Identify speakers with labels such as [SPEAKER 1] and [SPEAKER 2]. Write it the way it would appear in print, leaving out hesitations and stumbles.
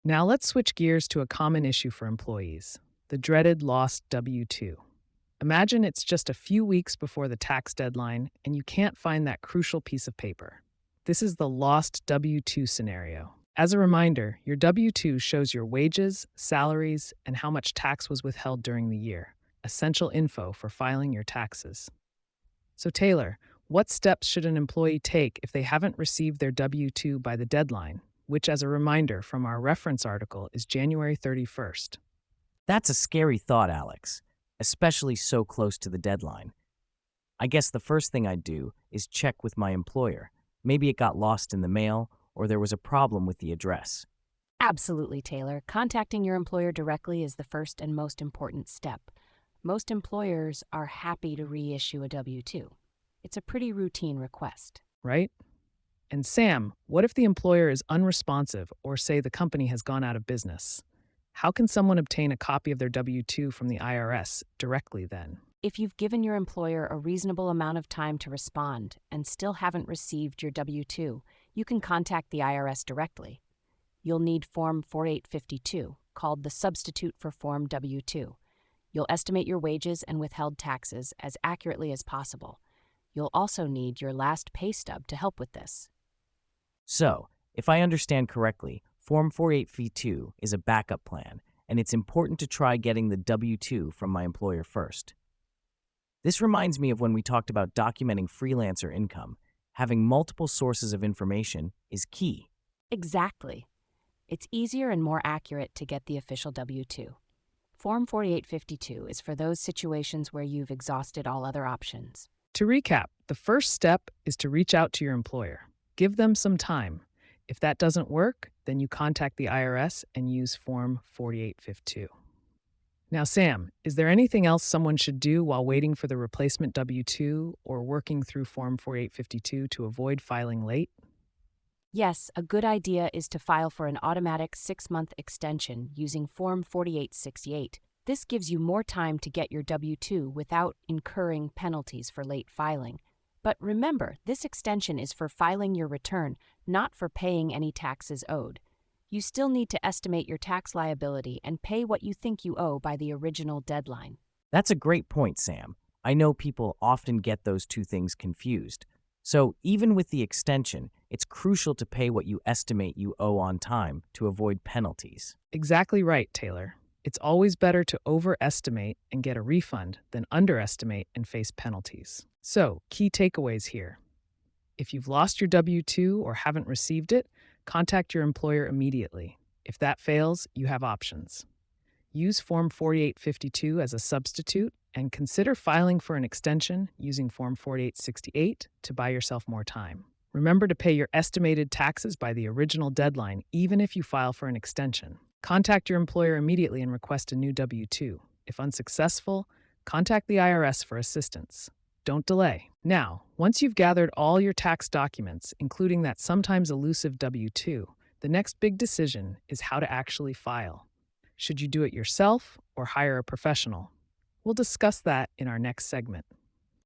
[SPEAKER 1] Now let's switch gears to a common issue for employees, the dreaded lost W-2. Imagine it's just a few weeks before the tax deadline and you can't find that crucial piece of paper. This is the lost W-2 scenario. As a reminder, your W-2 shows your wages, salaries, and how much tax was withheld during the year, essential info for filing your taxes. So, Taylor, what steps should an employee take if they haven't received their W-2 by the deadline, which, as a reminder from our reference article, is January 31st?
[SPEAKER 2] That's a scary thought, Alex, especially so close to the deadline. I guess the first thing I'd do is check with my employer. Maybe it got lost in the mail or there was a problem with the address.
[SPEAKER 3] Absolutely, Taylor. Contacting your employer directly is the first and most important step. Most employers are happy to reissue a W-2. It's a pretty routine request.
[SPEAKER 1] Right? And Sam, what if the employer is unresponsive or say the company has gone out of business? How can someone obtain a copy of their W-2 from the IRS directly then?
[SPEAKER 3] If you've given your employer a reasonable amount of time to respond and still haven't received your W-2, you can contact the IRS directly. You'll need Form 4852, called the substitute for Form W-2. You'll estimate your wages and withheld taxes as accurately as possible. You'll also need your last pay stub to help with this.
[SPEAKER 2] So, if I understand correctly, Form 4852 is a backup plan, and it's important to try getting the W-2 from my employer first. This reminds me of when we talked about documenting freelancer income. Having multiple sources of information is key.
[SPEAKER 3] Exactly. It's easier and more accurate to get the official W-2. Form 4852 is for those situations where you've exhausted all other options.
[SPEAKER 1] To recap, the first step is to reach out to your employer. Give them some time. If that doesn't work, then you contact the IRS and use Form 4852. Now, Sam, is there anything else someone should do while waiting for the replacement W-2 or working through Form 4852 to avoid filing late?
[SPEAKER 3] Yes, a good idea is to file for an automatic 6-month extension using Form 4868. This gives you more time to get your W-2 without incurring penalties for late filing. But remember, this extension is for filing your return, not for paying any taxes owed. You still need to estimate your tax liability and pay what you think you owe by the original deadline.
[SPEAKER 2] That's a great point, Sam. I know people often get those two things confused. So even with the extension, it's crucial to pay what you estimate you owe on time to avoid penalties.
[SPEAKER 1] Exactly right, Taylor. It's always better to overestimate and get a refund than underestimate and face penalties. So, key takeaways here. If you've lost your W-2 or haven't received it, contact your employer immediately. If that fails, you have options. Use Form 4852 as a substitute and consider filing for an extension using Form 4868 to buy yourself more time. Remember to pay your estimated taxes by the original deadline, even if you file for an extension. Contact your employer immediately and request a new W-2. If unsuccessful, contact the IRS for assistance. Don't delay. Now, once you've gathered all your tax documents, including that sometimes elusive W-2, the next big decision is how to actually file. Should you do it yourself or hire a professional? We'll discuss that in our next segment.